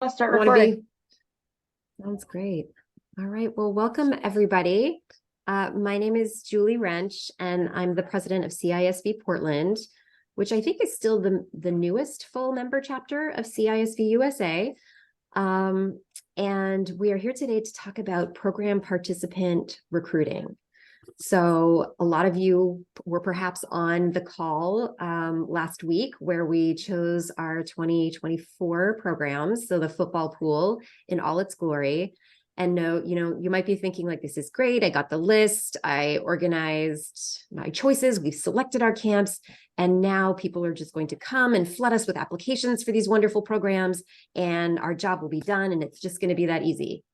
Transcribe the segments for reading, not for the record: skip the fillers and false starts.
I'll start I want to recording. be. Sounds great. All right. Well, welcome everybody. My name is Julie Wrench, and I'm the president of CISV Portland, which I think is still the newest full member chapter of CISV USA. And we are here today to talk about program participant recruiting. So a lot of you were perhaps on the call last week where we chose our 2024 programs, so the football pool in all its glory. And you might be thinking like, this is great. I got the list. I organized my choices. We've selected our camps. And now people are just going to come and flood us with applications for these wonderful programs. And our job will be done. And it's just going to be that easy.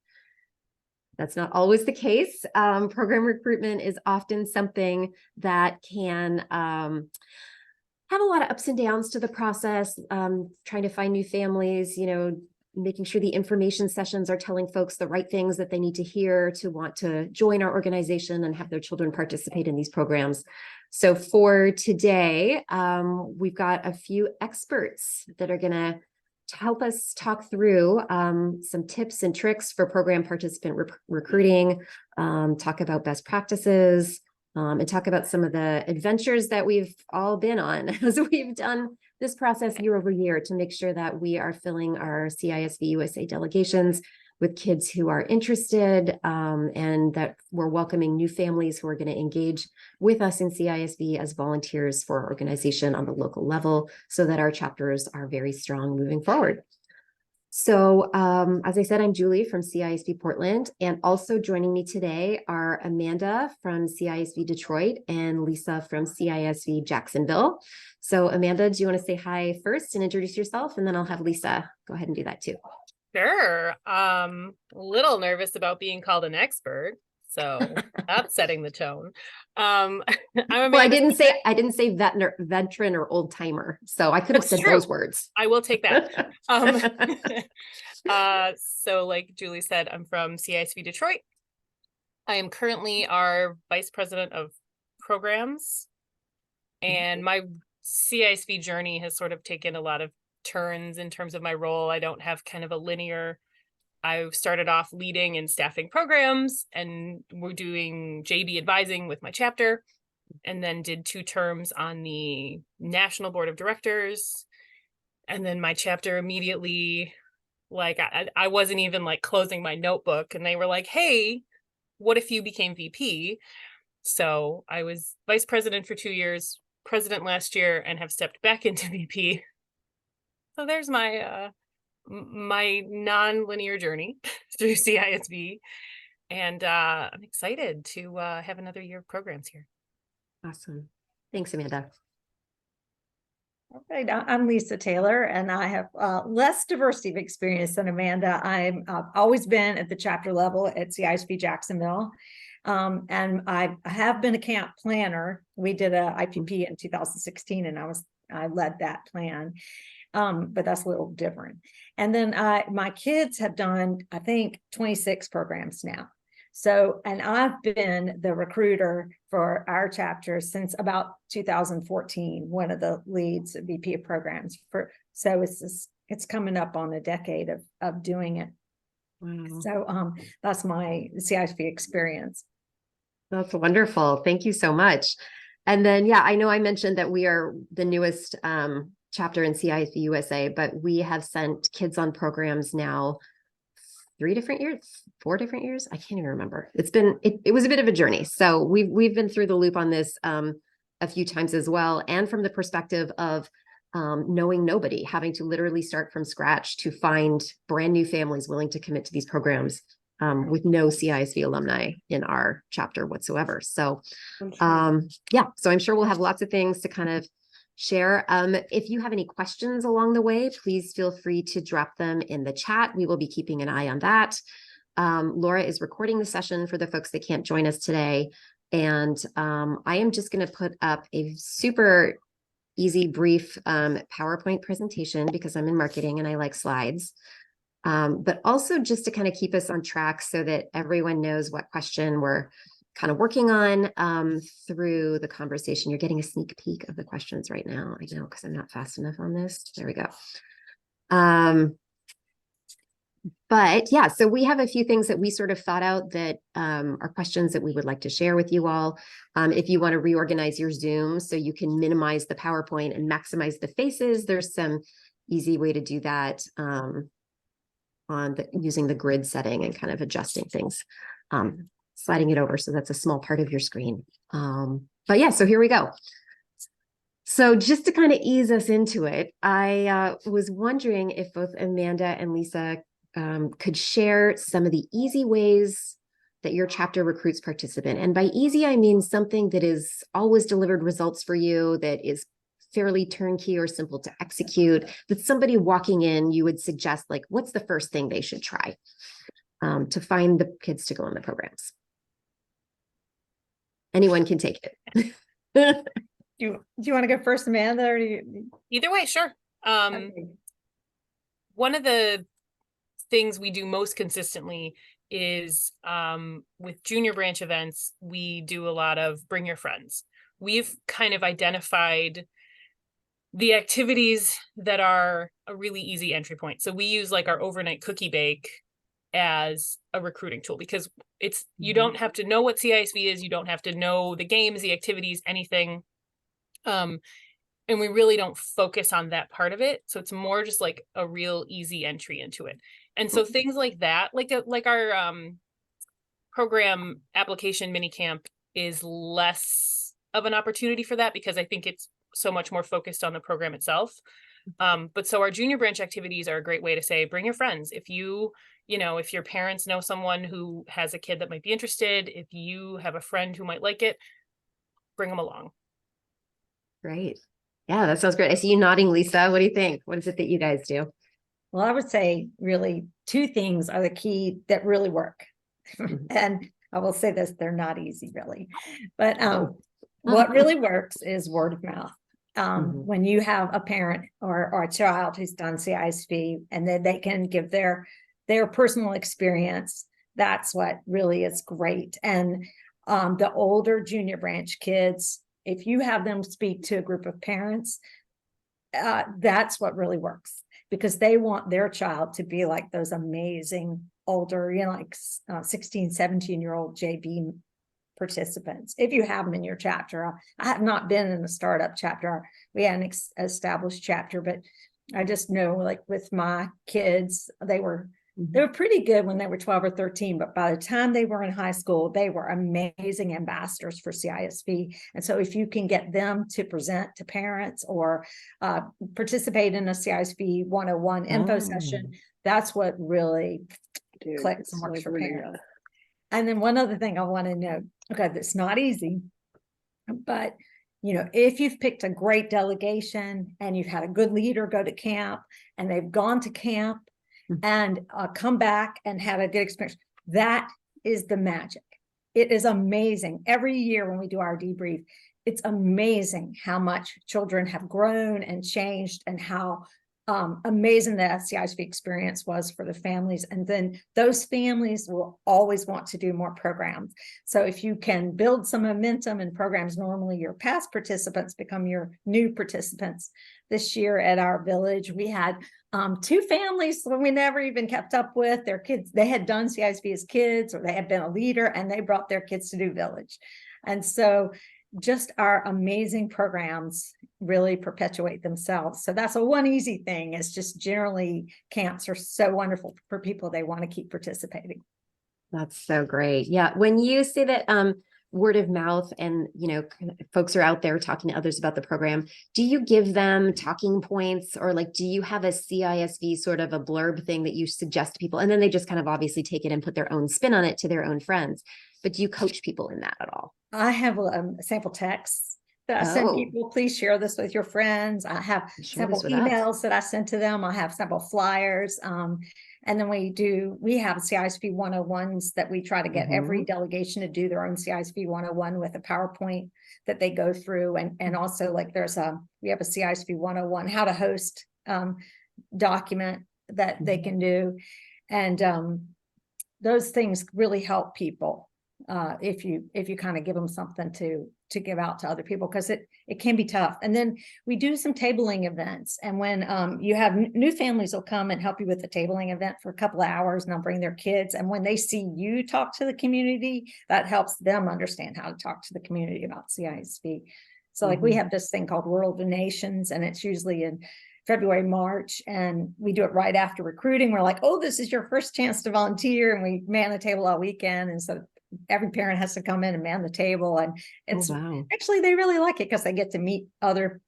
That's not always the case. Program recruitment is often something that can have a lot of ups and downs to the process, trying to find new families, making sure the information sessions are telling folks the right things that they need to hear to want to join our organization and have their children participate in these programs. So for today, we've got a few experts that are going to help us talk through some tips and tricks for program participant recruiting, talk about best practices, and talk about some of the adventures that we've all been on as we've done this process year over year to make sure that we are filling our CISV USA delegations with kids who are interested, and that we're welcoming new families who are going to engage with us in CISV as volunteers for our organization on the local level so that our chapters are very strong moving forward. So as I said, I'm Julie from CISV Portland, and also joining me today are Amanda from CISV Detroit and Lisa from CISV Jacksonville. So Amanda, do you want to say hi first and introduce yourself? And then I'll have Lisa go ahead and do that too. Sure. A little nervous about being called an expert, so that's setting the tone. I'm Amanda. Well, I didn't say veteran or old timer, so I could have said those words. I will take that. So like Julie said, I'm from CISV Detroit. I am currently our vice president of programs, and my CISV journey has sort of taken a lot of turns in terms of my role. I don't have kind of a linear. I started off leading and staffing programs, and we're doing JB advising with my chapter, and then did 2 terms on the national board of directors. And then my chapter immediately, like I wasn't even like closing my notebook, and they were like, hey, what if you became VP? So I was vice president for 2 years, president last year, and have stepped back into VP. So there's my my non-linear journey through CISV, and I'm excited to have another year of programs here. Awesome. Thanks, Amanda. All right, I'm Lisa Taylor, and I have less diversity of experience than Amanda. I've always been at the chapter level at CISV Jacksonville, and I have been a camp planner. We did a IPP in 2016, and I led that plan. But that's a little different. And then my kids have done, I think, 26 programs now. So, and I've been the recruiter for our chapter since about 2014, one of the leads VP of programs so it's coming up on a decade of doing it. Wow. So that's my CISV experience. That's wonderful. Thank you so much. And then, yeah, I know I mentioned that we are the newest chapter in CISV USA, but we have sent kids on programs now 4 different years. I can't even remember. It was a bit of a journey. So we've been through the loop on this a few times as well. And from the perspective of knowing nobody, having to literally start from scratch to find brand new families willing to commit to these programs with no CISV alumni in our chapter whatsoever. So yeah, so I'm sure we'll have lots of things to kind of share. If you have any questions along the way, please feel free to drop them in the chat. We will be keeping an eye on that. Laura is recording the session for the folks that can't join us today. And I am just going to put up a super easy, brief PowerPoint presentation because I'm in marketing and I like slides. But also just to kind of keep us on track so that everyone knows what question we're kind of working on through the conversation. You're getting a sneak peek of the questions right now. I know, because I'm not fast enough on this. There we go. But yeah, so we have a few things that we sort of thought out that are questions that we would like to share with you all. If you want to reorganize your Zoom so you can minimize the PowerPoint and maximize the faces, there's some easy way to do that using the grid setting and kind of adjusting things, sliding it over so that's a small part of your screen. But yeah, so here we go. So just to kind of ease us into it, I was wondering if both Amanda and Lisa could share some of the easy ways that your chapter recruits participant. And by easy, I mean something that is always delivered results for you, that is fairly turnkey or simple to execute, that somebody walking in, you would suggest, like, what's the first thing they should try to find the kids to go in the programs? Anyone can take it. Do you want to go first, Amanda, or do you? Either way, sure. Okay. One of the things we do most consistently is with junior branch events, we do a lot of bring your friends. We've kind of identified the activities that are a really easy entry point. So we use like our overnight cookie bake as a recruiting tool, because it's, you don't have to know what CISV is, you don't have to know the games, the activities, anything. And we really don't focus on that part of it. So it's more just like a real easy entry into it. And so things like that, like our program application mini camp is less of an opportunity for that, because I think it's so much more focused on the program itself. But so our junior branch activities are a great way to say, bring your friends. If if your parents know someone who has a kid that might be interested, if you have a friend who might like it, bring them along. Great. Yeah, that sounds great. I see you nodding, Lisa. What do you think? What is it that you guys do? Well, I would say really two things are the key that really work. And I will say this, they're not easy really, but what really works is word of mouth. When you have a parent or a child who's done CISV and then they can give their personal experience, that's what really is great. And the older junior branch kids, if you have them speak to a group of parents, that's what really works, because they want their child to be like those amazing older, like 16, 17-year-old JV participants. If you have them in your chapter, I have not been in a startup chapter. We had an established chapter, but I just know, like with my kids, they were pretty good when they were 12 or 13, but by the time they were in high school, they were amazing ambassadors for CISV. And so if you can get them to present to parents or participate in a CISV 101 info session, that's what really clicks and works for parents. And then one other thing I want to note, okay, that's not easy, but if you've picked a great delegation and you've had a good leader go to camp and they've gone to camp and come back and had a good experience, that is the magic. It is amazing. Every year when we do our debrief, it's amazing how much children have grown and changed, and how amazing that CISV experience was for the families. And then those families will always want to do more programs. So if you can build some momentum in programs, normally your past participants become your new participants. This year at our village, we had two families when we never even kept up with their kids. They had done CISV as kids, or they had been a leader, and they brought their kids to do village. And so just our amazing programs really perpetuate themselves. So that's one easy thing, is just generally camps are so wonderful for people. They want to keep participating. That's so great. Yeah. When you say that word of mouth and, folks are out there talking to others about the program, do you give them talking points, or do you have a CISV sort of a blurb thing that you suggest to people? And then they just kind of obviously take it and put their own spin on it to their own friends. But do you coach people in that at all? I have sample texts that I send people. Please share this with your friends. I have sample emails that I send to them. I have sample flyers. And then we have CISV 101s that we try to get every delegation to do their own CISV 101 with a PowerPoint that they go through. And also we have a CISV 101 how to host document that they can do. And those things really help people if you kind of give them something to give out to other people, because it can be tough. And then we do some tabling events, and when you have new families will come and help you with the tabling event for a couple of hours, and they'll bring their kids, and when they see you talk to the community, that helps them understand how to talk to the community about CISV. So like we have this thing called World of Nations, and it's usually in February, March, and we do it right after recruiting. We're like, oh, this is your first chance to volunteer, and we man the table all weekend, and so every parent has to come in and man the table. And it's actually, they really like it because they get to meet other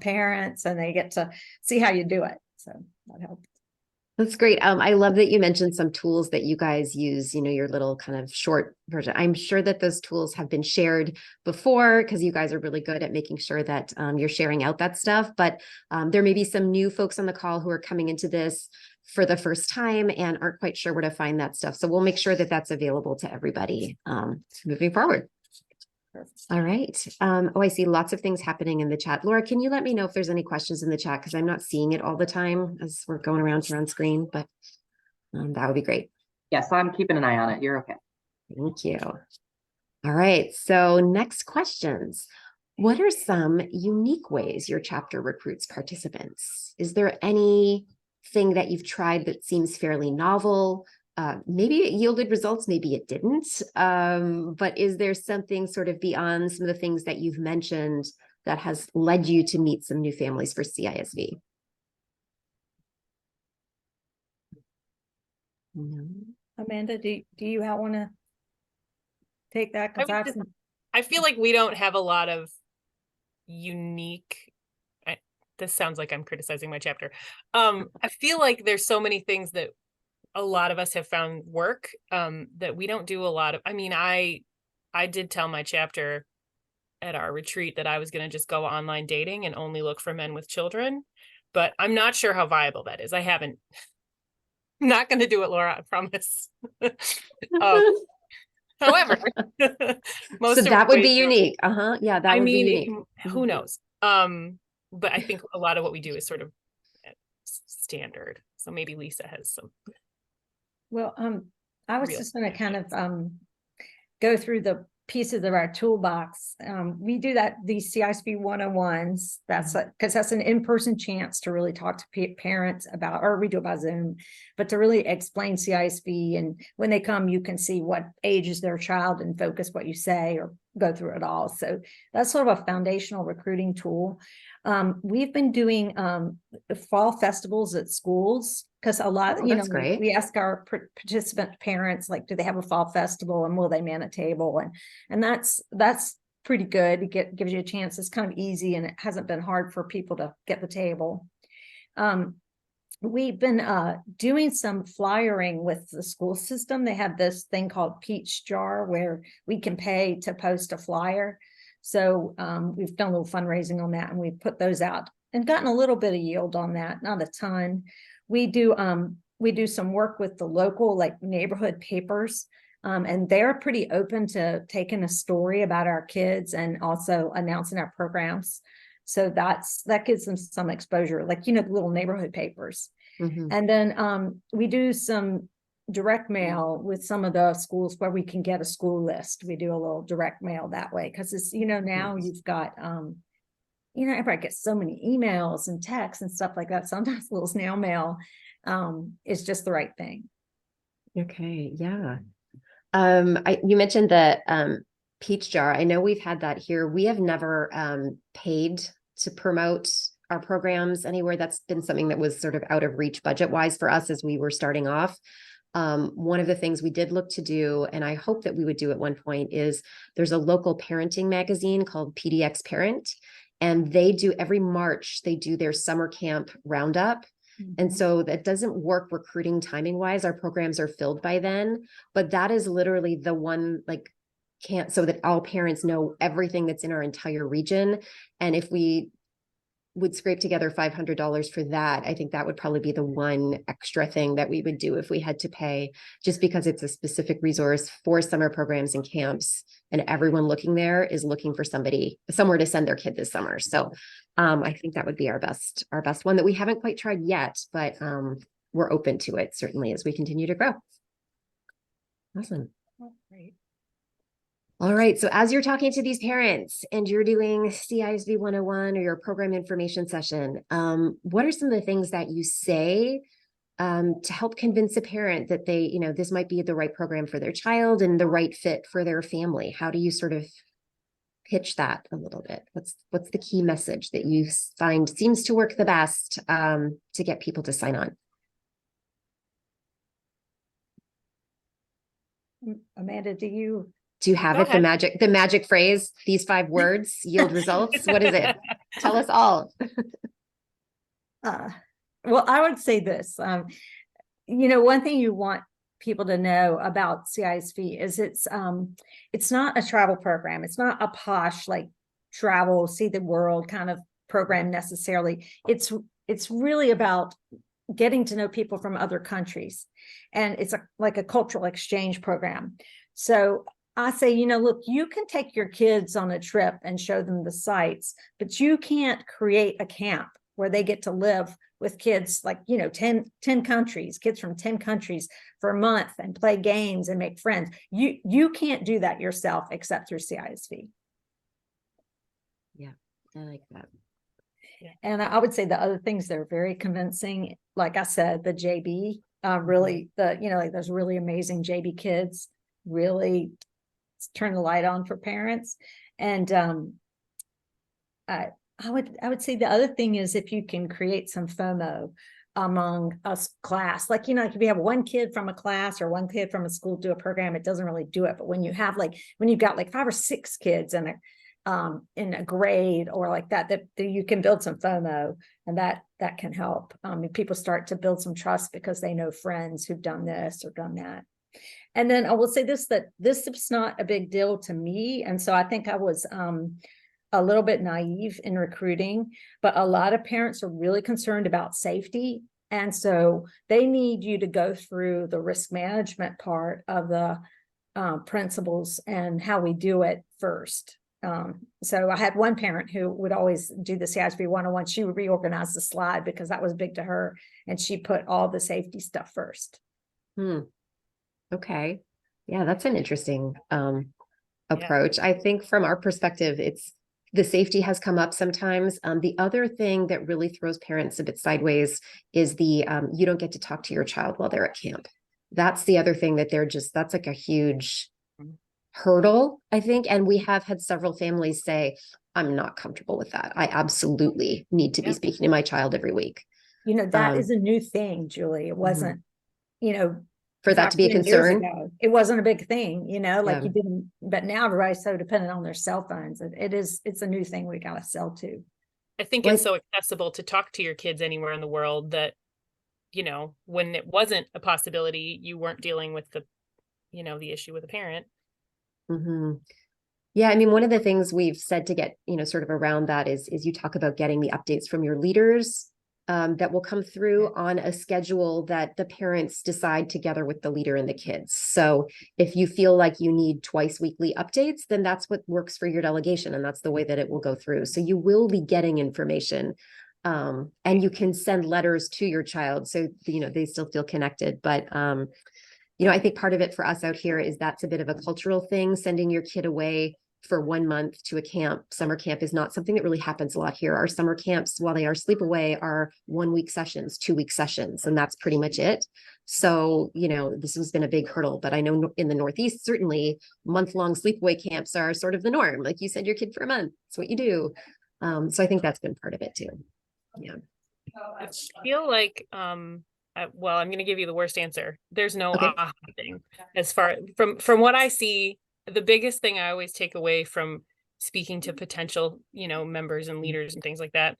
parents, and they get to see how you do it. So that helps. That's great. I love that you mentioned some tools that you guys use, your little kind of short version. I'm sure that those tools have been shared before, because you guys are really good at making sure that you're sharing out that stuff. But there may be some new folks on the call who are coming into this for the first time and aren't quite sure where to find that stuff. So we'll make sure that that's available to everybody moving forward. All right. Oh, I see lots of things happening in the chat. Laura, can you let me know if there's any questions in the chat? Because I'm not seeing it all the time as we're going around here on screen, but that would be great. Yes, I'm keeping an eye on it. You're okay. Thank you. All right. So next questions. What are some unique ways your chapter recruits participants? Is there anything that you've tried that seems fairly novel? Maybe it yielded results, maybe it didn't. But is there something sort of beyond some of the things that you've mentioned that has led you to meet some new families for CISV? No. Amanda, do you want to take that? I feel like we don't have a lot of unique. This sounds like I'm criticizing my chapter. I feel like there's so many things that a lot of us have found work that we don't do a lot of. I mean, I did tell my chapter at our retreat that I was going to just go online dating and only look for men with children, but I'm not sure how viable that is. I'm not going to do it, Laura, I promise. However, most so that would be unique. Yeah, that would be unique. Who knows? But I think a lot of what we do is sort of standard. So maybe Lisa has some. Well, I was just going to kind of go through the pieces of our toolbox. We do these CISV 101s. That's because that's an in-person chance to really talk to parents about, or we do it by Zoom, but to really explain CISV. And when they come, you can see what age is their child and focus what you say or go through it all. So that's sort of a foundational recruiting tool. We've been doing fall festivals at schools, because a lot, we ask our participant parents, like, do they have a fall festival and will they man a table? And that's pretty good. It gives you a chance. It's kind of easy, and it hasn't been hard for people to get the table. We've been doing some flyering with the school system. They have this thing called Peach Jar where we can pay to post a flyer. So we've done a little fundraising on that, and we've put those out and gotten a little bit of yield on that, not a ton. We do some work with the local, like, neighborhood papers, and they're pretty open to taking a story about our kids and also announcing our programs. So that gives them some exposure, like, the little neighborhood papers. And then we do some direct mail with some of the schools where we can get a school list. We do a little direct mail that way, because it's, now you've got, everybody gets so many emails and texts and stuff like that. Sometimes a little snail mail is just the right thing. Okay, yeah. You mentioned the Peach Jar. I know we've had that here. We have never paid to promote our programs anywhere. That's been something that was sort of out of reach budget-wise for us as we were starting off. One of the things we did look to do, and I hope that we would do at one point, is there's a local parenting magazine called PDX Parent, and they do every March, they do their summer camp roundup. And so that doesn't work recruiting timing wise. Our programs are filled by then, but that is literally the one, like, so that all parents know everything that's in our entire region. And if we would scrape together $500 for that, I think that would probably be the one extra thing that we would do if we had to pay, just because it's a specific resource for summer programs and camps, and everyone looking there is looking for somewhere to send their kid this summer. So I think that would be our best one that we haven't quite tried yet, but we're open to it certainly as we continue to grow. Awesome. Oh, great. All right. So as you're talking to these parents and you're doing CISV 101 or your program information session, what are some of the things that you say to help convince a parent that they, this might be the right program for their child and the right fit for their family? How do you sort of pitch that a little bit? What's the key message that you find seems to work the best to get people to sign on? Amanda, do you? Do you have Go it? ahead. The magic phrase, these 5 words yield results. What is it? Tell us all. Well, I would say this, one thing you want people to know about CISV is it's not a travel program. It's not a posh, like travel, see the world kind of program necessarily. It's really about getting to know people from other countries. And it's like a cultural exchange program. So I say, look, you can take your kids on a trip and show them the sights, but you can't create a camp where they get to live with kids like, 10 countries, kids from 10 countries for a month and play games and make friends. You can't do that yourself except through CISV. Yeah, I like that. And I would say the other things that are very convincing, like I said, the JB, really, like there's really amazing JB kids, really turn the light on for parents. And I would say the other thing is if you can create some FOMO among us class, like, if you have one kid from a class or one kid from a school do a program, it doesn't really do it. But when you have when you've got like 5 or 6 kids in a grade or like that you can build some FOMO, and that can help. People start to build some trust because they know friends who've done this or done that. And then I will say this, that this is not a big deal to me. And so I think I was a little bit naive in recruiting, but a lot of parents are really concerned about safety. And so they need you to go through the risk management part of the principles and how we do it first. So I had one parent who would always do the CISV 101. She would reorganize the slide because that was big to her. And she put all the safety stuff first. Okay. Yeah, that's an interesting approach. I think from our perspective, it's the safety has come up sometimes. The other thing that really throws parents a bit sideways is the you don't get to talk to your child while they're at camp. That's the other thing that that's like a huge hurdle, I think. And we have had several families say, I'm not comfortable with that. I absolutely need to be speaking to my child every week. That is a new thing, Julie. It wasn't, for that to be a concern. It wasn't a big thing, you didn't, but now everybody's so dependent on their cell phones. It's a new thing we got to sell to. I think it's so accessible to talk to your kids anywhere in the world that, when it wasn't a possibility, you weren't dealing with the issue with a parent. Yeah, I mean, one of the things we've said to get, sort of around that is you talk about getting the updates from your leaders that will come through on a schedule that the parents decide together with the leader and the kids. So if you feel like you need twice weekly updates, then that's what works for your delegation. And that's the way that it will go through. So you will be getting information and you can send letters to your child. So, they still feel connected. But, I think part of it for us out here is that's a bit of a cultural thing. Sending your kid away for 1 month to a camp, summer camp, is not something that really happens a lot here. Our summer camps, while they are sleepaway, are 1-week sessions, 2-week sessions, and that's pretty much it. So, this has been a big hurdle, but I know in the Northeast, certainly month-long sleepaway camps are sort of the norm. Like you send your kid for a month, that's what you do. So I think that's been part of it too. Yeah. I feel like, well, I'm going to give you the worst answer. There's no aha thing as far from what I see. The biggest thing I always take away from speaking to potential, members and leaders and things like that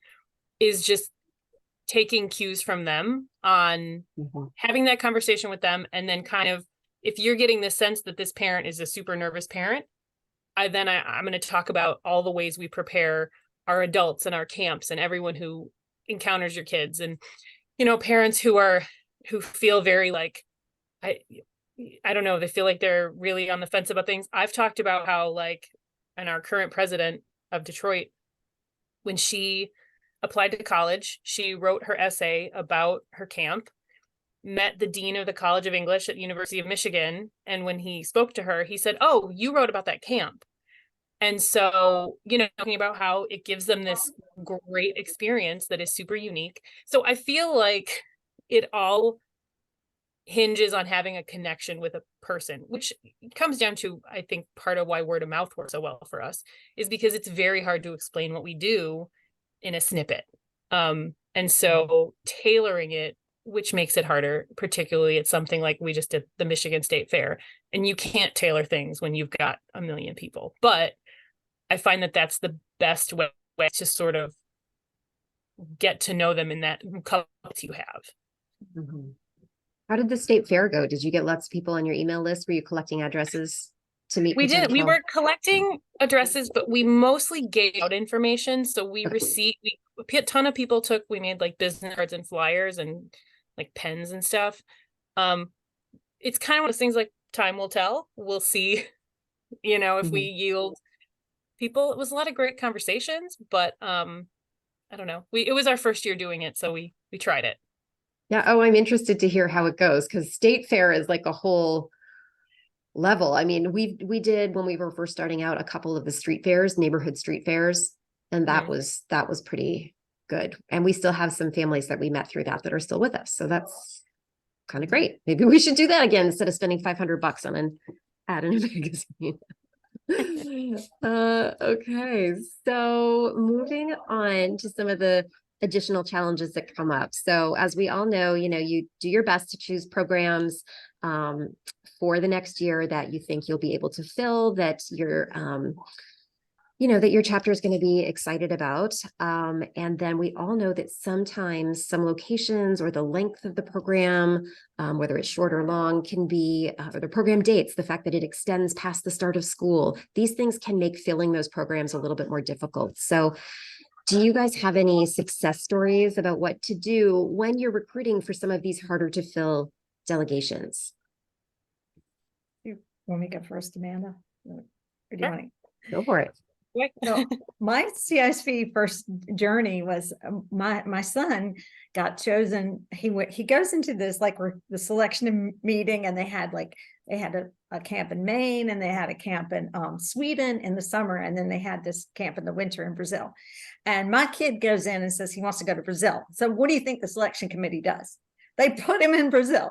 is just taking cues from them on having that conversation with them. And then kind of, if you're getting the sense that this parent is a super nervous parent, I'm going to talk about all the ways we prepare our adults and our camps and everyone who encounters your kids. And, parents who feel very like, I don't know, they feel like they're really on the fence about things. I've talked about how, and our current president of Detroit, when she applied to college, she wrote her essay about her camp, met the dean of the College of English at University of Michigan. And when he spoke to her, he said, "Oh, you wrote about that camp." And so, talking about how it gives them this great experience that is super unique. So I feel like it all hinges on having a connection with a person, which comes down to, I think, part of why word of mouth works so well for us is because it's very hard to explain what we do in a snippet. And so tailoring it, which makes it harder, particularly at something like we just did the Michigan State Fair, and you can't tailor things when you've got a million people. But I find that that's the best way to sort of get to know them in that couple you have. Mhm. How did the state fair go? Did you get lots of people on your email list? Were you collecting addresses to meet We did. We potential- were collecting addresses, but we mostly gave out information. So we a ton of people we made like business cards and flyers and like pens and stuff. It's kind of one of those things like time will tell. We'll see, if we yield people. It was a lot of great conversations, but I don't know. It was our first year doing it, so we tried it. Yeah. Oh, I'm interested to hear how it goes because state fair is like a whole level. I mean, we did when we were first starting out a couple of the street fairs, neighborhood street fairs, and that was pretty good. And we still have some families that we met through that are still with us. So that's kind of great. Maybe we should do that again instead of spending $500 on an ad in a magazine. Okay, so moving on to some of the additional challenges that come up. So as we all know, you do your best to choose programs for the next year that you think you'll be able to fill, that that your chapter is going to be excited about. And then we all know that sometimes some locations or the length of the program, whether it's short or long, can be, or the program dates, the fact that it extends past the start of school, these things can make filling those programs a little bit more difficult. So do you guys have any success stories about what to do when you're recruiting for some of these harder to fill delegations? You want me to go first, Amanda? Or do you Sure. want to? Go for it. So my CISV first journey was my son got chosen. He goes into this like the selection meeting, and they had a camp in Maine, and they had a camp in Sweden in the summer, and then they had this camp in the winter in Brazil. And my kid goes in and says he wants to go to Brazil. So what do you think the selection committee does? They put him in Brazil,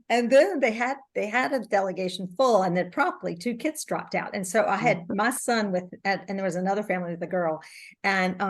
and then they had a delegation full, and then promptly 2 kids dropped out. And so I had my son and there was another family with a girl, and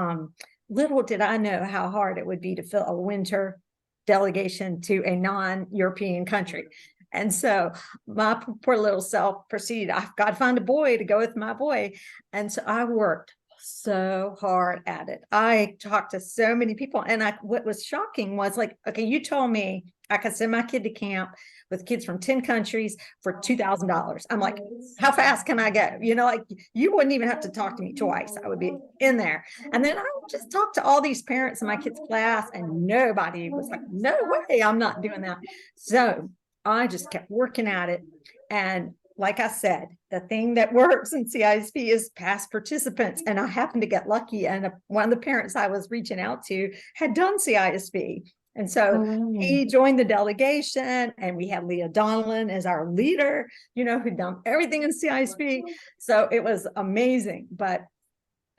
little did I know how hard it would be to fill a winter delegation to a non-European country. And so my poor little self proceeded, I've got to find a boy to go with my boy. And so I worked so hard at it. I talked to so many people, and what was shocking was like, okay, you told me I could send my kid to camp with kids from 10 countries for $2,000. I'm like, how fast can I go? Like you wouldn't even have to talk to me twice. I would be in there. And then I would just talk to all these parents in my kids' class, and nobody was like, no way, I'm not doing that. So I just kept working at it. And like I said, the thing that works in CISV is past participants. And I happened to get lucky. And one of the parents I was reaching out to had done CISV. And so he joined the delegation, and we had Leah Donlan as our leader, who'd done everything in CISV. So it was amazing. But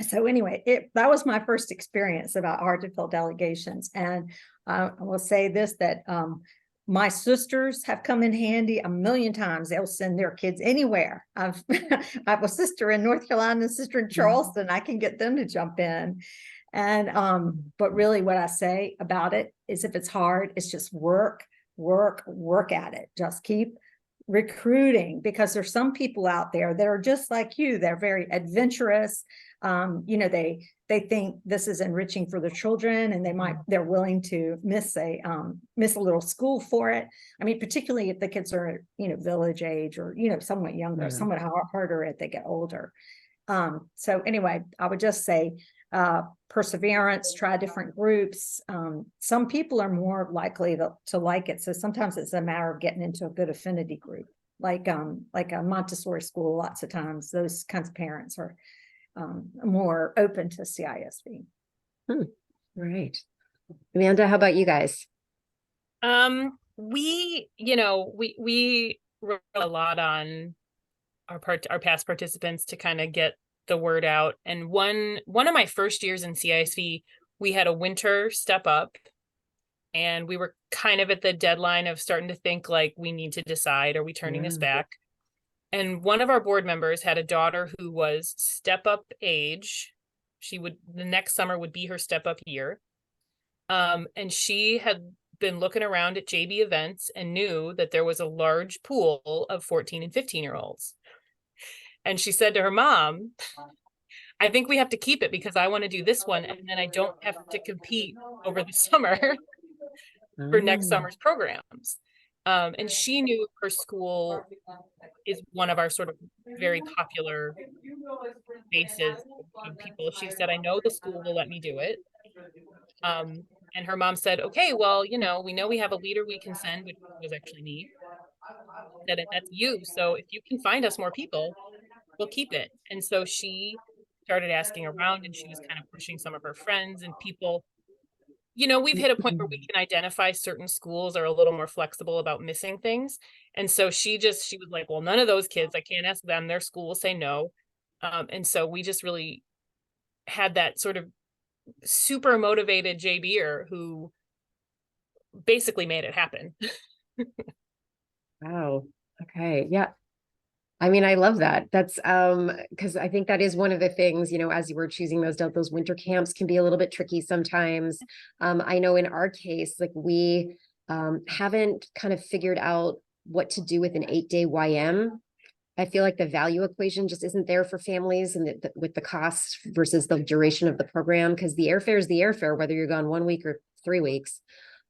so anyway, that was my first experience about hard to fill delegations. And I will say this, that my sisters have come in handy a million times. They'll send their kids anywhere. I have a sister in North Carolina, a sister in Charleston. I can get them to jump in. And but really what I say about it is, if it's hard, it's just work at it. Just keep recruiting, because there's some people out there that are just like you. They're very adventurous. They think this is enriching for their children, and they're willing to miss a little school for it. I mean, particularly if the kids are, village age, or, somewhat younger, somewhat harder as they get older. So anyway, I would just say, perseverance, try different groups. Some people are more likely to like it. So sometimes it's a matter of getting into a good affinity group, like a Montessori school. Lots of times those kinds of parents are more open to CISV. Right. Amanda, how about you guys? we, we rely a lot on our past participants to kind of get the word out. And one of my first years in CISV, we had a winter step up, and we were kind of at the deadline of starting to think like, we need to decide, are we turning this back? And one of our board members had a daughter who was step up age. The next summer would be her step up year. And she had been looking around at JB events and knew that there was a large pool of 14 and 15-year-olds. And she said to her mom, I think we have to keep it because I want to do this one, and then I don't have to compete over the summer for next summer's programs. And she knew her school is one of our sort of very popular bases of people. She said, I know the school will let me do it. And her mom said, okay, well, we know we have a leader we can send, which was actually me. That that's you. So if you can find us more people, we'll keep it. And so she started asking around, and she was kind of pushing some of her friends and people. We've hit a point where we can identify certain schools are a little more flexible about missing things. And so she was like, well, none of those kids, I can't ask them, their school will say no. And so we just really had that sort of super motivated JBer who basically made it happen. Wow. Okay. Yeah. I mean, I love that. That's because I think that is one of the things, as you were choosing those winter camps can be a little bit tricky sometimes. I know in our case, like we haven't kind of figured out what to do with an 8-day YM. I feel like the value equation just isn't there for families, and with the cost versus the duration of the program, because the airfare is the airfare, whether you're gone 1 week or 3 weeks.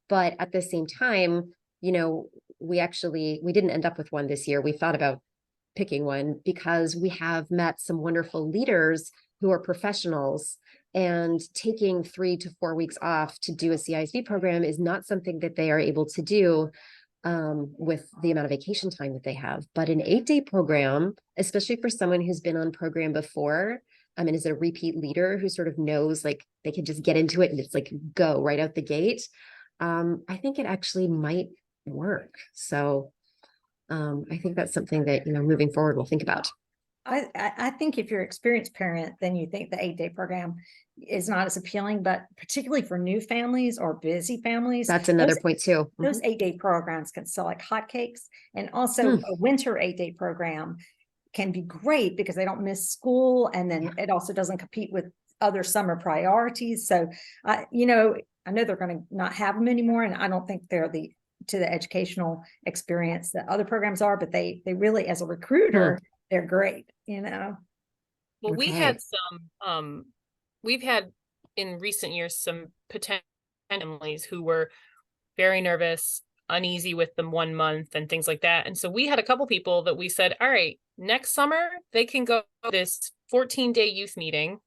But at the same time, we didn't end up with one this year. We thought about picking one because we have met some wonderful leaders who are professionals, and taking 3 to 4 weeks off to do a CISV program is not something that they are able to do with the amount of vacation time that they have. But an 8-day program, especially for someone who's been on program before, and is a repeat leader who sort of knows like they can just get into it and it's like go right out the gate. I think it actually might work. So I think that's something that, moving forward, we'll think about. I think if you're an experienced parent, then you think the 8-day program is not as appealing, but particularly for new families or busy families. That's another point too. Those 8-day programs can sell like hotcakes. And also a winter 8-day program can be great because they don't miss school. And then it also doesn't compete with other summer priorities. So, I know they're going to not have them anymore. And I don't think they're to the educational experience that other programs are, but they really, as a recruiter, they're great, Well, we had we've had in recent years some potential families who were very nervous, uneasy with them 1 month and things like that. And so we had a couple people that we said, all right, next summer they can go to this 14-day youth meeting.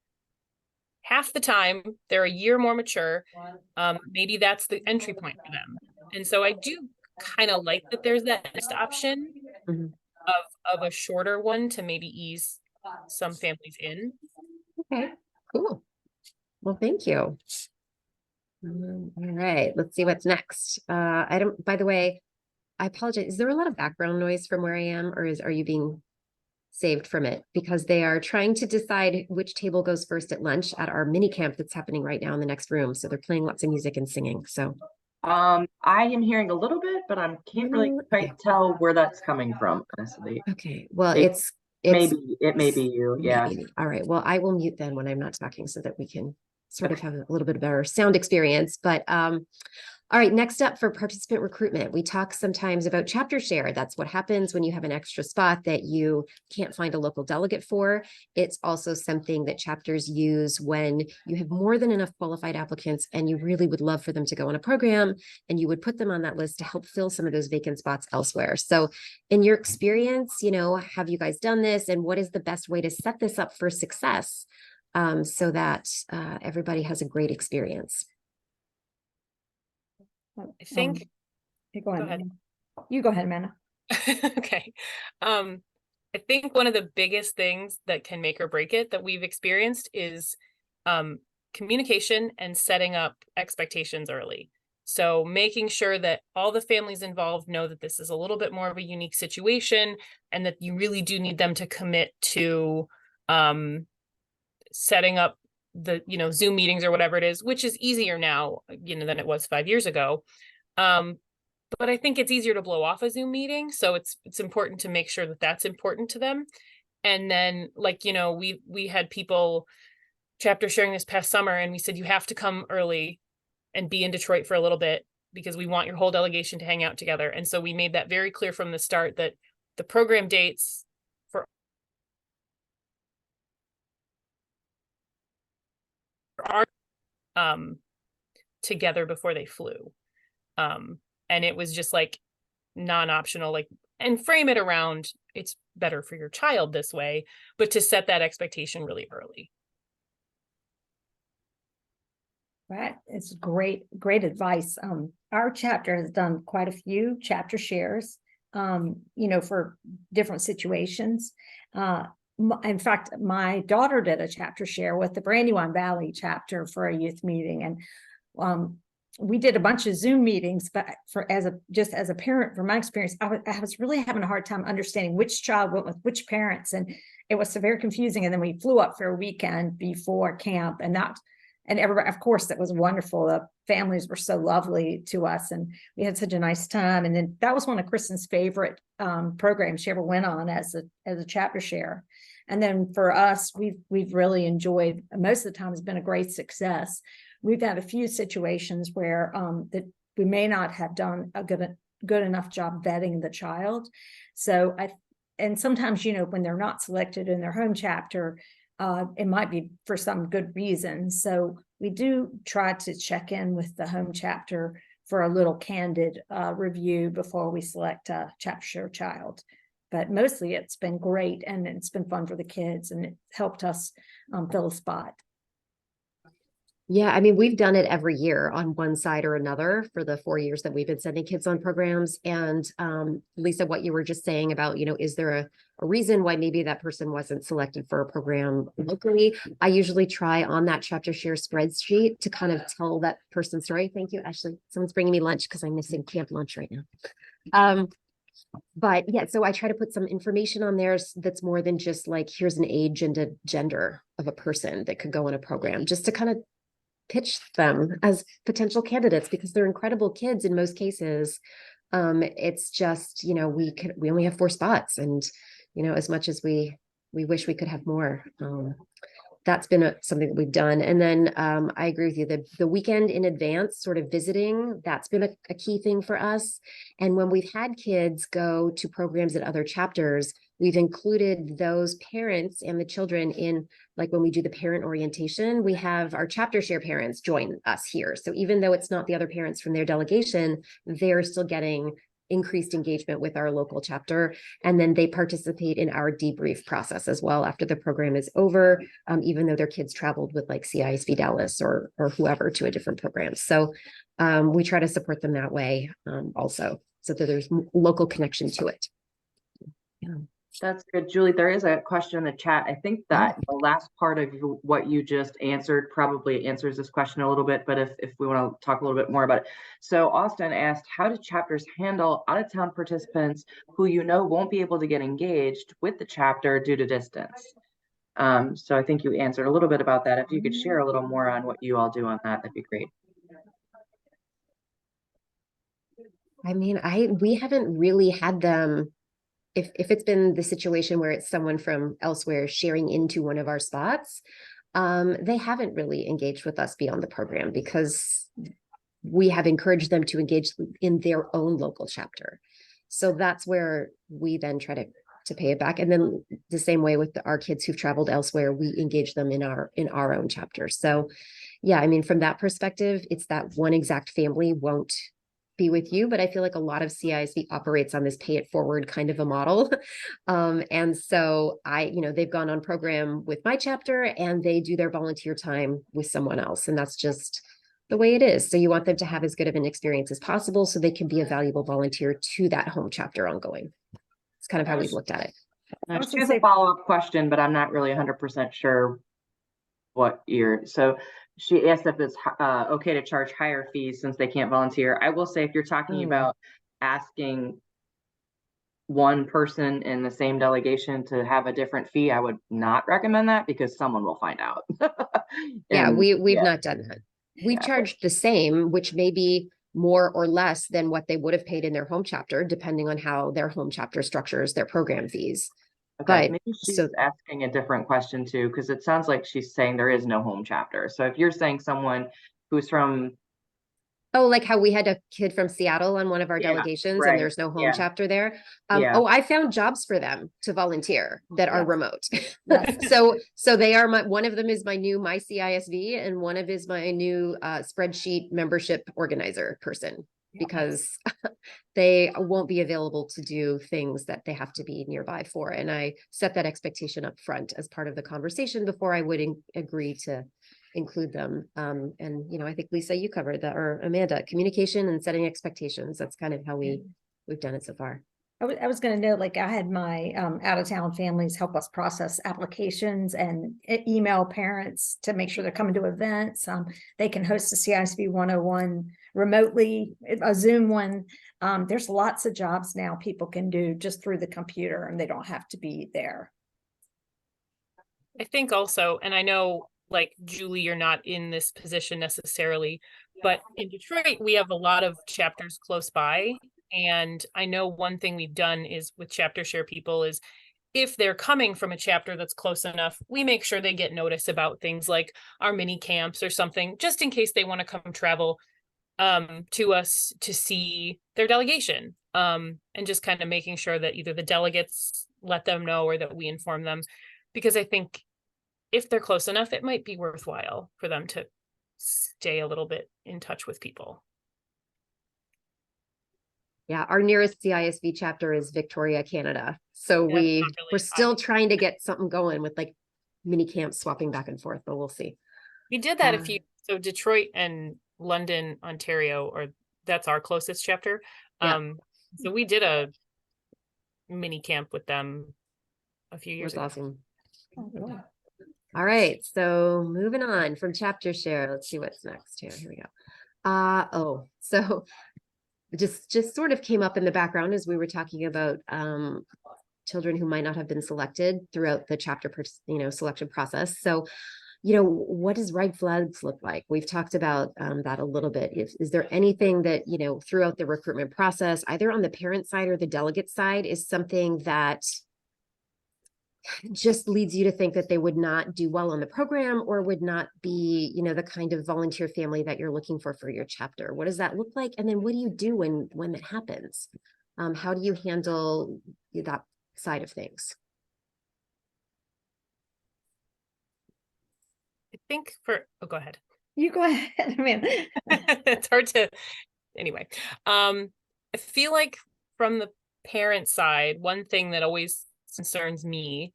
Half the time they're a year more mature. Maybe that's the entry point for them. And so I do kind of like that there's that next option of a shorter one to maybe ease some families in. Okay, cool. Well, thank you. All right, let's see what's next. By the way, I apologize. Is there a lot of background noise from where I am, or are you being saved from it? Because they are trying to decide which table goes first at lunch at our mini camp that's happening right now in the next room. So they're playing lots of music and singing. So I am hearing a little bit, but I can't really quite tell where that's coming from, honestly. Okay, well, it may be you. Yeah. Maybe. All right. Well, I will mute then when I'm not talking so that we can sort of have a little bit of better sound experience. But all right, next up for participant recruitment, we talk sometimes about chapter share. That's what happens when you have an extra spot that you can't find a local delegate for. It's also something that chapters use when you have more than enough qualified applicants and you really would love for them to go on a program, and you would put them on that list to help fill some of those vacant spots elsewhere. So in your experience, have you guys done this, and what is the best way to set this up for success so that everybody has a great experience? I think go ahead. You go ahead, Amanda. Okay. I think one of the biggest things that can make or break it that we've experienced is communication and setting up expectations early. So making sure that all the families involved know that this is a little bit more of a unique situation and that you really do need them to commit to setting up the, Zoom meetings or whatever it is, which is easier now, than it was 5 years ago. But I think it's easier to blow off a Zoom meeting. So it's important to make sure that that's important to them. And then we had people chapter sharing this past summer, and we said, you have to come early and be in Detroit for a little bit because we want your whole delegation to hang out together. And so we made that very clear from the start that the program dates for our together before they flew. And it was just like non-optional, and frame it around it's better for your child this way, but to set that expectation really early. Right. It's great advice. Our chapter has done quite a few chapter shares, for different situations. In fact, my daughter did a chapter share with the Brandywine Valley chapter for a youth meeting. And we did a bunch of Zoom meetings, but as a parent, from my experience, I was really having a hard time understanding which child went with which parents. And it was very confusing. And then we flew up for a weekend before camp, and everybody, of course, that was wonderful. The families were so lovely to us, and we had such a nice time. And then that was one of Kristen's favorite programs she ever went on as a chapter share. And then for us, we've really enjoyed. Most of the time, it's been a great success. We've had a few situations where that we may not have done a good enough job vetting the child. So and sometimes when they're not selected in their home chapter, it might be for some good reason. So we do try to check in with the home chapter for a little candid review before we select a chapter share child. But mostly it's been great, and it's been fun for the kids, and it helped us fill a spot. Yeah, I mean, we've done it every year on one side or another for the 4 years that we've been sending kids on programs. And Lisa, what you were just saying about, is there a reason why maybe that person wasn't selected for a program locally? I usually try on that chapter share spreadsheet to kind of tell that person's story. Thank you, Ashley. Someone's bringing me lunch because I'm missing camp lunch right now. But yeah, so I try to put some information on there that's more than just like, here's an age and a gender of a person that could go in a program, just to kind of pitch them as potential candidates, because they're incredible kids in most cases. It's just, we only have 4 spots, and, as much as we wish we could have more, that's been something that we've done. And then I agree with you, the weekend in advance sort of visiting, that's been a key thing for us. And when we've had kids go to programs at other chapters, we've included those parents and the children in, like when we do the parent orientation, we have our chapter share parents join us here. So even though it's not the other parents from their delegation, they're still getting increased engagement with our local chapter. And then they participate in our debrief process as well after the program is over, even though their kids traveled with like CISV Dallas or whoever to a different program. So we try to support them that way also, so that there's local connection to it. Yeah. That's good, Julie. There is a question in the chat. I think that the last part of what you just answered probably answers this question a little bit, but if we want to talk a little bit more about it. So Austin asked, how do chapters handle out-of-town participants who won't be able to get engaged with the chapter due to distance? So I think you answered a little bit about that. If you could share a little more on what you all do on that, that'd be great. I mean, we haven't really had them. If it's been the situation where it's someone from elsewhere sharing into one of our spots, they haven't really engaged with us beyond the program, because we have encouraged them to engage in their own local chapter. So that's where we then try to pay it back. And then the same way with our kids who've traveled elsewhere, we engage them in our own chapter. So yeah, I mean, from that perspective, it's that one exact family won't be with you, but I feel like a lot of CISV operates on this pay it forward kind of a model. And so they've gone on program with my chapter and they do their volunteer time with someone else. And that's just the way it is. So you want them to have as good of an experience as possible so they can be a valuable volunteer to that home chapter ongoing. It's kind of how we've looked at it. Here's a follow-up question, but I'm not really 100% sure what year. So she asked if it's okay to charge higher fees since they can't volunteer. I will say, if you're talking about asking one person in the same delegation to have a different fee, I would not recommend that because someone will find out. Yeah, And we've not done that. We Yeah. charged the same, which may be more or less than what they would have paid in their home chapter, depending on how their home chapter structures their program fees. Okay, But maybe she's so, asking a different question too, because it sounds like she's saying there is no home chapter. So if you're saying someone who's from, oh, like how we had a kid from Seattle on one of our Yeah, delegations and right, there's no home yeah. chapter there. Yeah. Oh, I found jobs for them to volunteer that are Yes. remote. Yes. So they are one of them is my new My CISV, and one of is my new spreadsheet membership organizer person, because they won't be available to do things that they have to be nearby for. And I set that expectation up front as part of the conversation before I would agree to include them. And, you know, I think Lisa, you covered that, or Amanda, communication and setting expectations. That's kind of how we've done it so far. I was going to note, like, I had my out of town families help us process applications and email parents to make sure they're coming to events. They can host a CISV 101 remotely, a Zoom one. There's lots of jobs now people can do just through the computer, and they don't have to be there. I think also, and I know, like, Julie, you're not in this position necessarily, but in Detroit, we have a lot of chapters close by. And I know one thing we've done is with chapter share people is, if they're coming from a chapter that's close enough, we make sure they get notice about things like our mini camps or something, just in case they want to come travel to us to see their delegation. And just kind of making sure that either the delegates let them know or that we inform them, because I think if they're close enough, it might be worthwhile for them to stay a little bit in touch with people. Yeah, our nearest CISV chapter is Victoria, Canada. So Yeah, we're still trying to get something going with like mini camps swapping back and forth, but we'll see. We did that a few, so Detroit and London, Ontario, or that's our closest chapter. Yeah. So we did a mini camp with them a few It years was ago. awesome. Oh, cool. All right, so moving on from chapter share, let's see what's next here. Here we go. So just sort of came up in the background as we were talking about children who might not have been selected throughout the chapter, selection process. So, what does red flags look like? We've talked about that a little bit. Is there anything that, throughout the recruitment process, either on the parent side or the delegate side, is something that just leads you to think that they would not do well on the program or would not be, the kind of volunteer family that you're looking for your chapter? What does that look like? And then what do you do when that happens? How do you handle that side of things? I think go ahead. You go ahead. I mean, it's hard to, anyway. I feel like from the parent side, one thing that always concerns me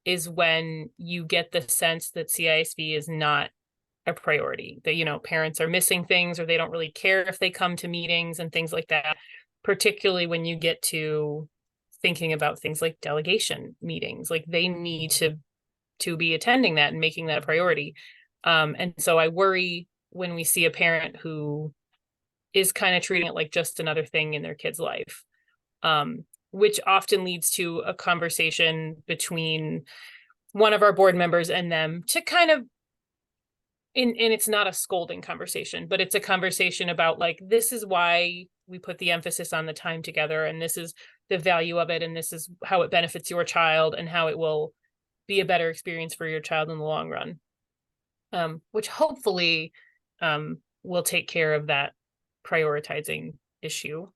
is when you get the sense that CISV is not a priority, that, parents are missing things or they don't really care if they come to meetings and things like that, particularly when you get to thinking about things like delegation meetings. Like, they need to be attending that and making that a priority. And so I worry when we see a parent who is kind of treating it like just another thing in their kid's life, which often leads to a conversation between one of our board members and them to kind of, and it's not a scolding conversation, but it's a conversation about, like, this is why we put the emphasis on the time together, and this is the value of it, and this is how it benefits your child and how it will be a better experience for your child in the long run, which hopefully will take care of that prioritizing issue.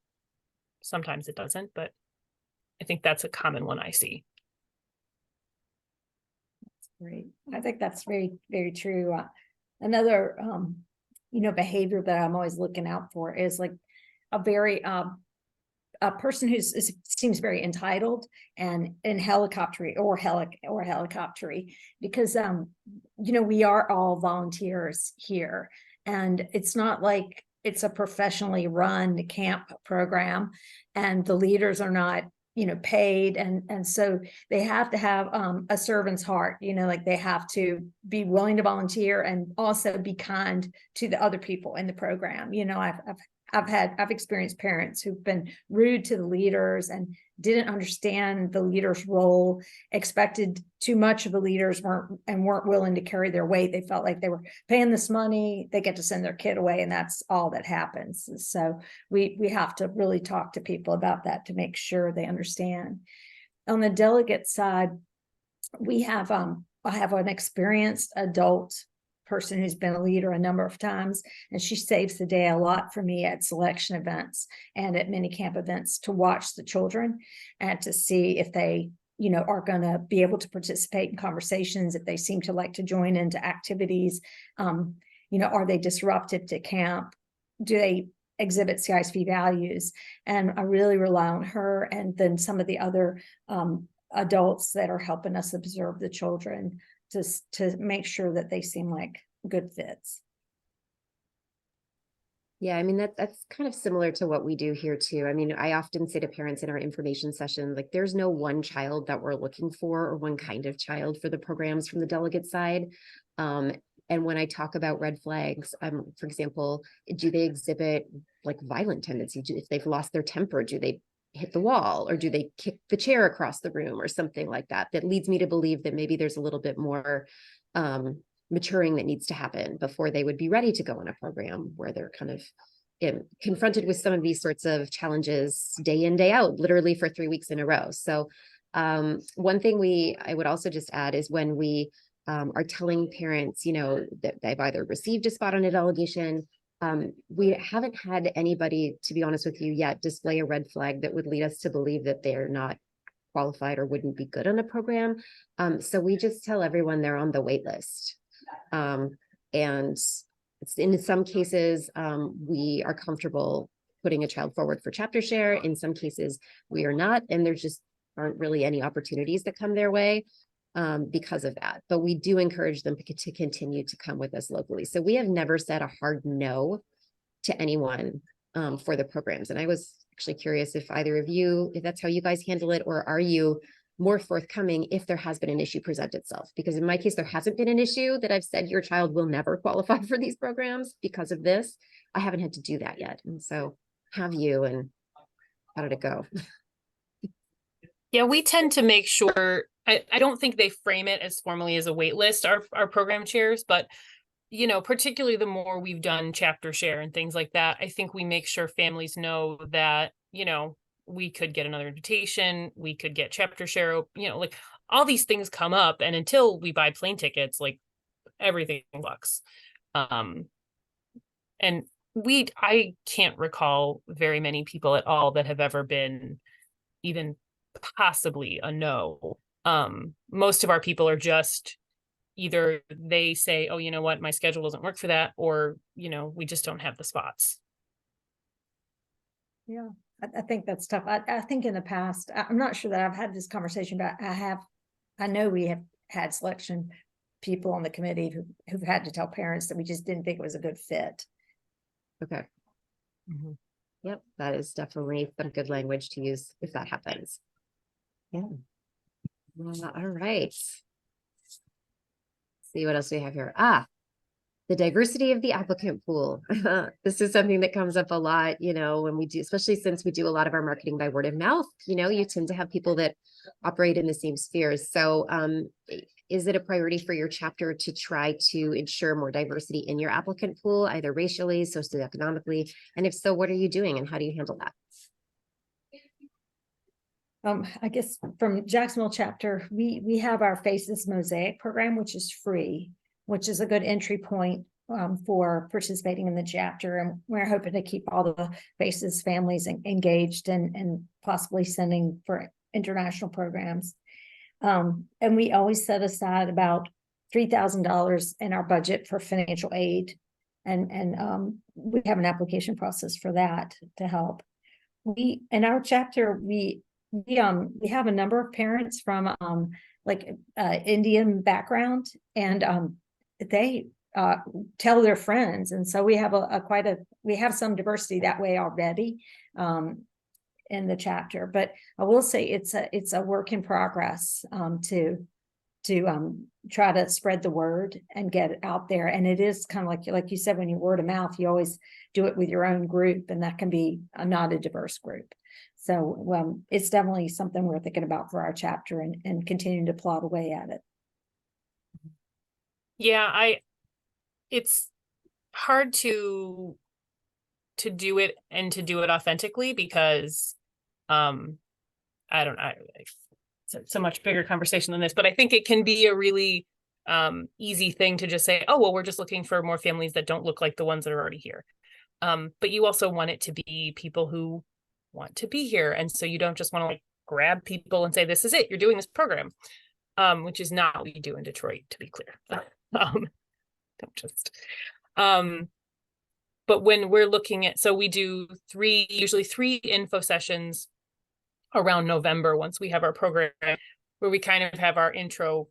Sometimes it doesn't, but I think that's a common one I see. great. I think that's very, very true. Another, behavior that I'm always looking out for is like a very, a person who seems very entitled and helicoptery because, we are all volunteers here, and it's not like it's a professionally run camp program and the leaders are not paid, and so they have to have a servant's heart, like they have to be willing to volunteer and also be kind to the other people in the program. I've experienced parents who've been rude to the leaders and didn't understand the leader's role, expected too much of the leaders, weren't willing to carry their weight. They felt like they were paying this money, they get to send their kid away, and that's all that happens. So we have to really talk to people about that to make sure they understand. On the delegate side, we have I have an experienced adult person who's been a leader a number of times, and she saves the day a lot for me at selection events and at mini camp events to watch the children and to see if they are going to be able to participate in conversations, if they seem to like to join into activities. Are they disruptive to camp? Do they exhibit CISV values? And I really rely on her, and then some of the other adults that are helping us observe the children to make sure that they seem like good fits. Yeah, I mean, that's kind of similar to what we do here too. I mean, I often say to parents in our information session, like there's no one child that we're looking for or one kind of child for the programs from the delegate side. And when I talk about red flags, for example, do they exhibit like violent tendencies? If they've lost their temper, do they hit the wall, or do they kick the chair across the room or something like that? That leads me to believe that maybe there's a little bit more maturing that needs to happen before they would be ready to go in a program where they're kind of confronted with some of these sorts of challenges day in, day out, literally for 3 weeks in a row. So one thing I would also just add is when we are telling parents, that they've either received a spot on a delegation, we haven't had anybody, to be honest with you, yet display a red flag that would lead us to believe that they're not qualified or wouldn't be good on a program. So we just tell everyone they're on the wait list. And it's, in some cases, we are comfortable putting a child forward for chapter share. In some cases, we are not, and there just aren't really any opportunities that come their way because of that. But we do encourage them to continue to come with us locally. So we have never said a hard no to anyone for the programs. And I was actually curious if either of you, if that's how you guys handle it, or are you more forthcoming if there has been an issue present itself? Because in my case, there hasn't been an issue that I've said your child will never qualify for these programs because of this. I haven't had to do that yet. And so have you, and how did it go? Yeah, we tend to make sure, I don't think they frame it as formally as a wait list, our program chairs, but particularly the more we've done chapter share and things like that, I think we make sure families know that, we could get another invitation, we could get chapter share, like all these things come up, and until we buy plane tickets, like everything looks. And I can't recall very many people at all that have ever been even possibly a no. Most of our people are just either they say, oh, you know what, my schedule doesn't work for that, or we just don't have the spots. Yeah, I think that's tough. I think in the past, I'm not sure that I've had this conversation, but I know we have had selection people on the committee who've had to tell parents that we just didn't think it was a good fit. Okay. Mm-hmm. Yep, that is definitely some good language to use if that happens. Yeah. All right. See what else we have here. The diversity of the applicant pool. This is something that comes up a lot, when we do, especially since we do a lot of our marketing by word of mouth, you tend to have people that operate in the same spheres. So is it a priority for your chapter to try to ensure more diversity in your applicant pool, either racially, socioeconomically? And if so, what are you doing and how do you handle that? I guess from Jacksonville chapter, we have our Faces Mosaic program, which is free, which is a good entry point for participating in the chapter. And we're hoping to keep all the Faces families engaged and possibly sending for international programs. And we always set aside about $3,000 in our budget for financial aid. And we have an application process for that to help. In our chapter, we have a number of parents from Indian background, and they tell their friends, and so we have we have some diversity that way already. in the chapter. But I will say it's a work in progress to try to spread the word and get it out there. And it is kind of like you said, when you word of mouth, you always do it with your own group, and that can be not a diverse group. So it's definitely something we're thinking about for our chapter, and continuing to plot away at it. Yeah, it's hard to do it and to do it authentically, because I don't know, it's a much bigger conversation than this, but I think it can be a really easy thing to just say, oh, well, we're just looking for more families that don't look like the ones that are already here. But you also want it to be people who want to be here. And so you don't just want to like grab people and say, this is it, you're doing this program, which is not what we do in Detroit, to be clear. Don't just. But when we're looking at, so we do usually three info sessions around November, once we have our program, where we kind of have our intro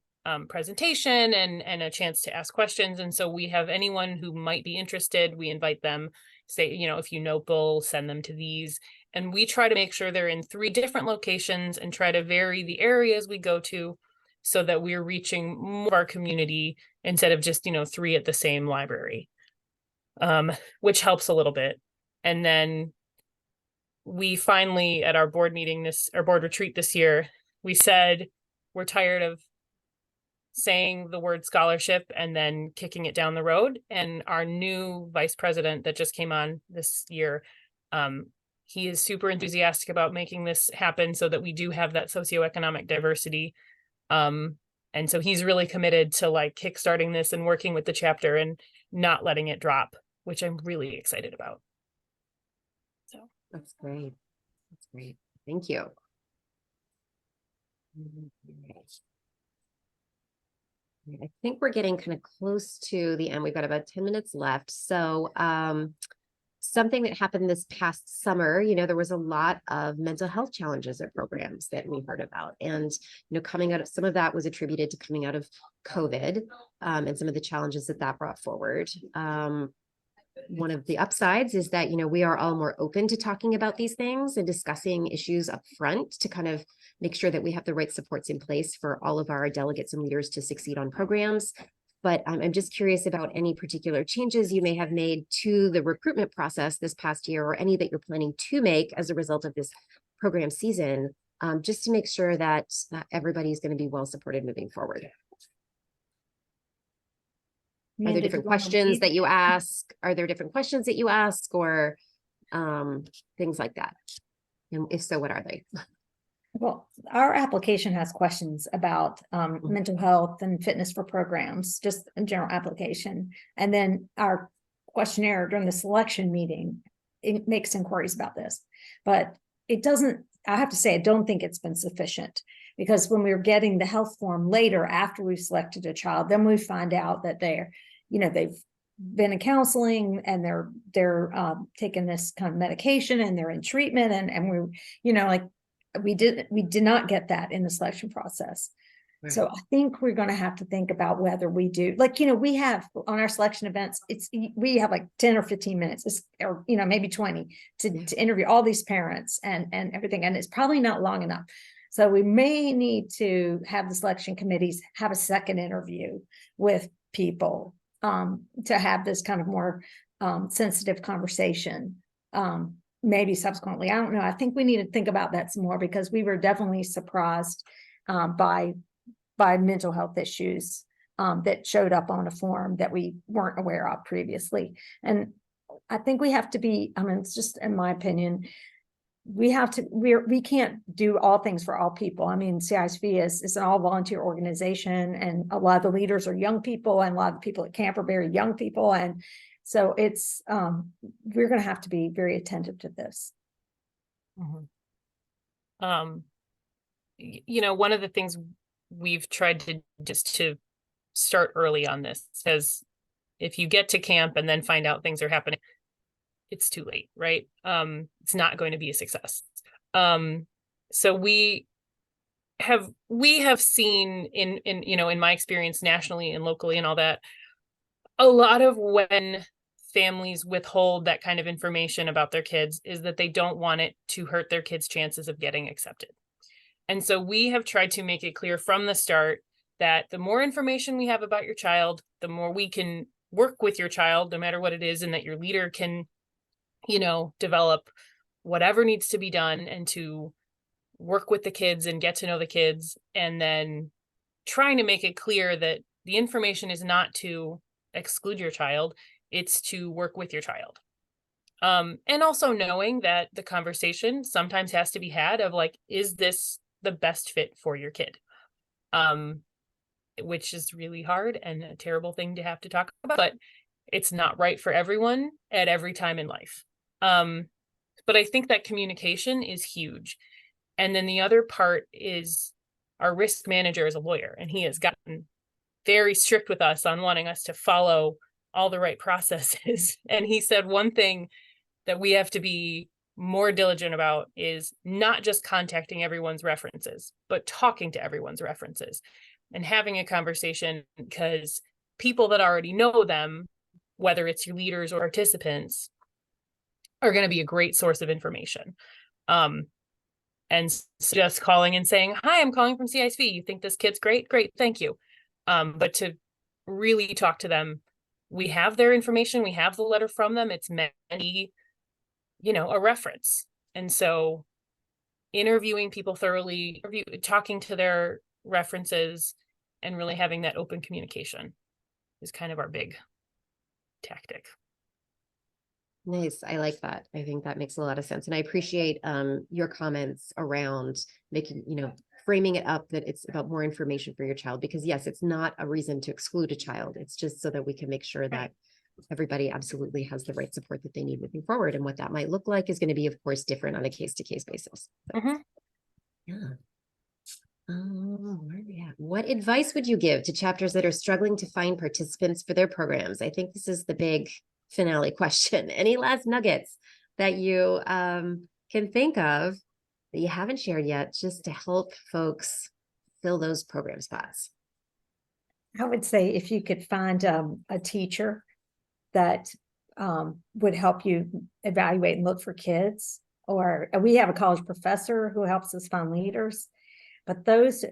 presentation and a chance to ask questions. And so we have anyone who might be interested, we invite them, say, you know, if you know Bull, send them to these. And we try to make sure they're in 3 different locations and try to vary the areas we go to, so that we're reaching more of our community instead of just, you know, 3 at the same library, which helps a little bit. And then we finally, at our board meeting our board retreat this year, we said, we're tired of saying the word scholarship and then kicking it down the road. And our new vice president that just came on this year, he is super enthusiastic about making this happen so that we do have that socioeconomic diversity. And so he's really committed to like kickstarting this and working with the chapter and not letting it drop, which I'm really excited about. So That's great. That's great. Thank you. I think we're getting kind of close to the end. We've got about 10 minutes left. So something that happened this past summer, you know, there was a lot of mental health challenges at programs that we heard about. And, you know, coming out of some of that was attributed to coming out of COVID and some of the challenges that brought forward. One of the upsides is that, you know, we are all more open to talking about these things and discussing issues up front to kind of make sure that we have the right supports in place for all of our delegates and leaders to succeed on programs. But I'm just curious about any particular changes you may have made to the recruitment process this past year, or any that you're planning to make as a result of this program season, just to make sure that everybody's going to be well supported moving forward. Are there different questions that you ask? Are there different questions that you ask, or things like that? And if so, what are they? Well, our application has questions about mental health and fitness for programs, just a general application. And then our questionnaire during the selection meeting, it makes inquiries about this. But it doesn't, I have to say, I don't think it's been sufficient, because when we're getting the health form later after we've selected a child, then we find out that they're, you know, they've been in counseling and they're taking this kind of medication and they're in treatment, and we, you know, like we did not get that in the selection process. Right. So I think we're going to have to think about whether we do, like, you know, we have on our selection events, we have like 10 or 15 minutes, or, you know, maybe 20 to interview all these parents and everything. And it's probably not long enough. So we may need to have the selection committees have a second interview with people to have this kind of more sensitive conversation. Maybe subsequently, I don't know. I think we need to think about that some more, because we were definitely surprised by mental health issues that showed up on a form that we weren't aware of previously. And I think we have to be, I mean, it's just in my opinion, we can't do all things for all people. I mean, CISV is an all volunteer organization, and a lot of the leaders are young people, and a lot of the people at camp are very young people. And so it's, we're going to have to be very attentive to this. Mm-hmm. You know, one of the things we've tried to just to start early on this, because if you get to camp and then find out things are happening, it's too late, right? It's not going to be a success. So we have seen in you know, in my experience nationally and locally and all that, a lot of when families withhold that kind of information about their kids is that they don't want it to hurt their kids' chances of getting accepted. And so we have tried to make it clear from the start that the more information we have about your child, the more we can work with your child, no matter what it is, and that your leader can, develop whatever needs to be done and to work with the kids and get to know the kids, and then trying to make it clear that the information is not to exclude your child, it's to work with your child. And also knowing that the conversation sometimes has to be had of like, is this the best fit for your kid? Which is really hard and a terrible thing to have to talk about, but it's not right for everyone at every time in life. But I think that communication is huge. And then the other part is our risk manager is a lawyer, and he has gotten very strict with us on wanting us to follow all the right processes. And he said one thing that we have to be more diligent about is not just contacting everyone's references, but talking to everyone's references and having a conversation, because people that already know them, whether it's your leaders or participants, are going to be a great source of information. And just calling and saying, hi, I'm calling from CISV. You think this kid's great? Great, thank you. But to really talk to them, we have their information, we have the letter from them. It's meant to be, a reference. And so interviewing people thoroughly, talking to their references, and really having that open communication is kind of our big tactic. Nice. I like that. I think that makes a lot of sense. And I appreciate your comments around making, framing it up that it's about more information for your child, because yes, it's not a reason to exclude a child. It's just so that we can make sure that everybody absolutely has the right support that they need moving forward. And what that might look like is going to be, of course, different on a case-to-case basis. So, yeah. Where are we at? What advice would you give to chapters that are struggling to find participants for their programs? I think this is the big finale question. Any last nuggets that you can think of that you haven't shared yet, just to help folks fill those program spots? I would say if you could find a teacher that would help you evaluate and look for kids, or we have a college professor who helps us find leaders, but those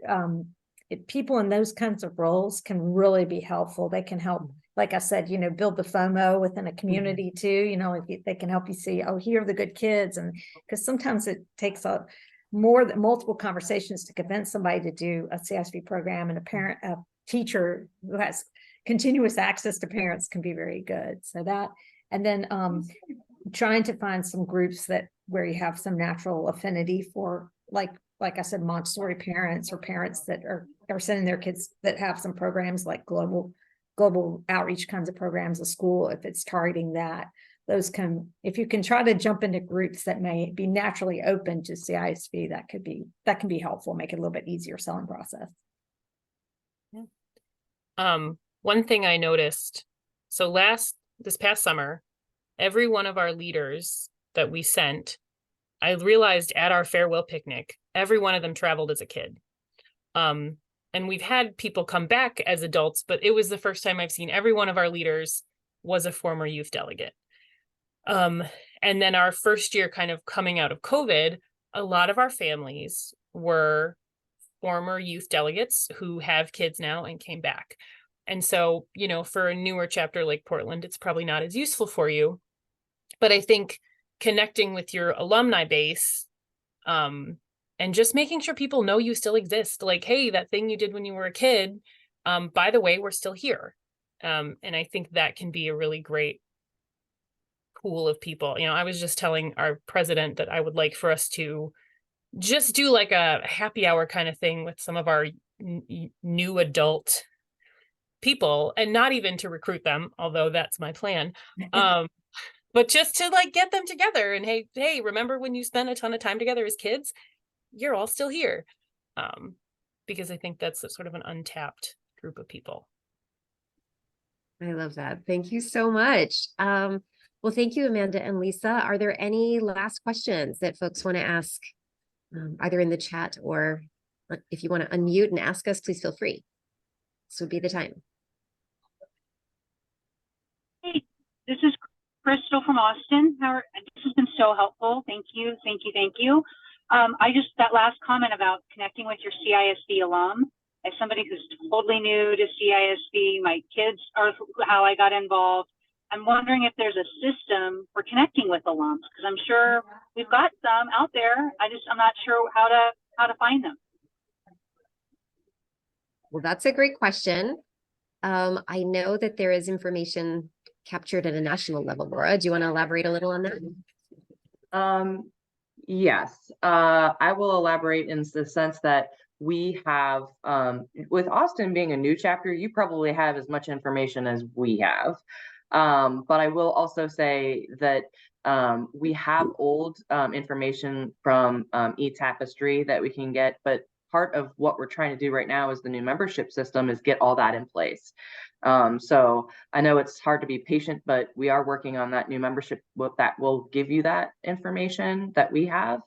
people in those kinds of roles can really be helpful. They can help, like I said, build the FOMO within a community too. They can help you see, oh, here are the good kids. And because sometimes it takes more than multiple conversations to convince somebody to do a CISV program, and a teacher who has continuous access to parents can be very good. So that, and then trying to find some groups where you have some natural affinity for, like I said, Montessori parents, or parents that are sending their kids that have some programs like global outreach kinds of programs, a school, if it's targeting that. Those if you can try to jump into groups that may be naturally open to CISV, that can be helpful, make it a little bit easier selling process. One thing I noticed, so this past summer, every one of our leaders that we sent, I realized at our farewell picnic, every one of them traveled as a kid. And we've had people come back as adults, but it was the first time I've seen every one of our leaders was a former youth delegate. And then our first year kind of coming out of COVID, a lot of our families were former youth delegates who have kids now and came back. And so, for a newer chapter like Portland, it's probably not as useful for you. But I think connecting with your alumni base, and just making sure people know you still exist. Like, hey, that thing you did when you were a kid, by the way, we're still here. And I think that can be a really great pool of people. I was just telling our president that I would like for us to just do like a happy hour kind of thing with some of our new adult people, and not even to recruit them, although that's my plan. But just to like get them together and hey, remember when you spent a ton of time together as kids? You're all still here. Because I think that's sort of an untapped group of people. I love that. Thank you so much. Well, thank you, Amanda and Lisa. Are there any last questions that folks want to ask, either in the chat, or if you want to unmute and ask us, please feel free. This would be the time. Hey, this is Crystal from Austin. This has been so helpful. Thank you, thank you, thank you. That last comment about connecting with your CISV alum, as somebody who's totally new to CISV, my kids are how I got involved. I'm wondering if there's a system for connecting with alums, because I'm sure we've got some out there. I'm not sure how to find them. Well, that's a great question. I know that there is information captured at a national level. Laura, do you want to elaborate a little on that? Yes, I will elaborate in the sense that we have, with Austin being a new chapter, you probably have as much information as we have. But I will also say that we have old information from eTapestry that we can get, but part of what we're trying to do right now is the new membership system is get all that in place. So I know it's hard to be patient, but we are working on that new membership that will give you that information that we have,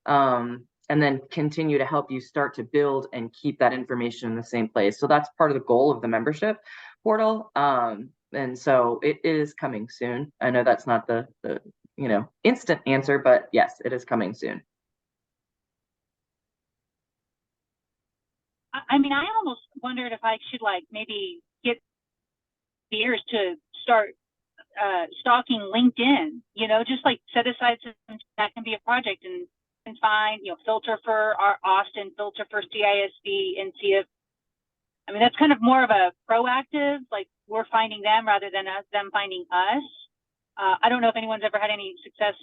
and then continue to help you start to build and keep that information in the same place. So that's part of the goal of the membership portal. And so it is coming soon. I know that's not the instant answer, but yes, it is coming soon. I mean, I almost wondered if I should maybe get viewers to start stalking LinkedIn, just set aside some, that can be a project and find, filter for our Austin, filter for CISV, and see if, I mean, that's kind of more of a proactive, we're finding them rather than them finding us. I don't know if anyone's ever had any success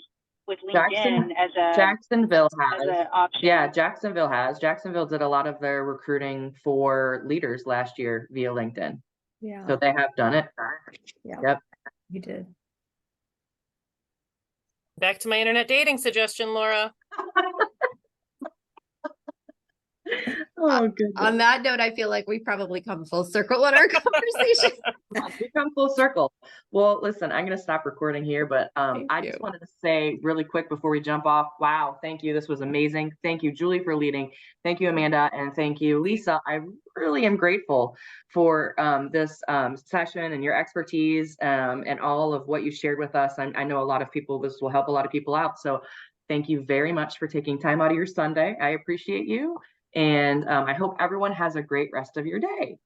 with LinkedIn Jacksonville has. as an option. Yeah, Jacksonville has. Jacksonville did a lot of their recruiting for leaders last year via LinkedIn. Yeah. So they have done it. Yeah. Yep. You did. Back to my internet dating suggestion, Laura. Oh, goodness. On that note, I feel like we've probably come full circle in our conversation. We come full circle. Well, listen, I'm going to stop recording here, but I just wanted to say really quick before we jump off, wow, thank you. This was amazing. Thank you, Julie, for leading. Thank you, Amanda, and thank you, Lisa. I really am grateful for this session and your expertise and all of what you shared with us. I know a lot of people, this will help a lot of people out. So thank you very much for taking time out of your Sunday. I appreciate you. And I hope everyone has a great rest of your day.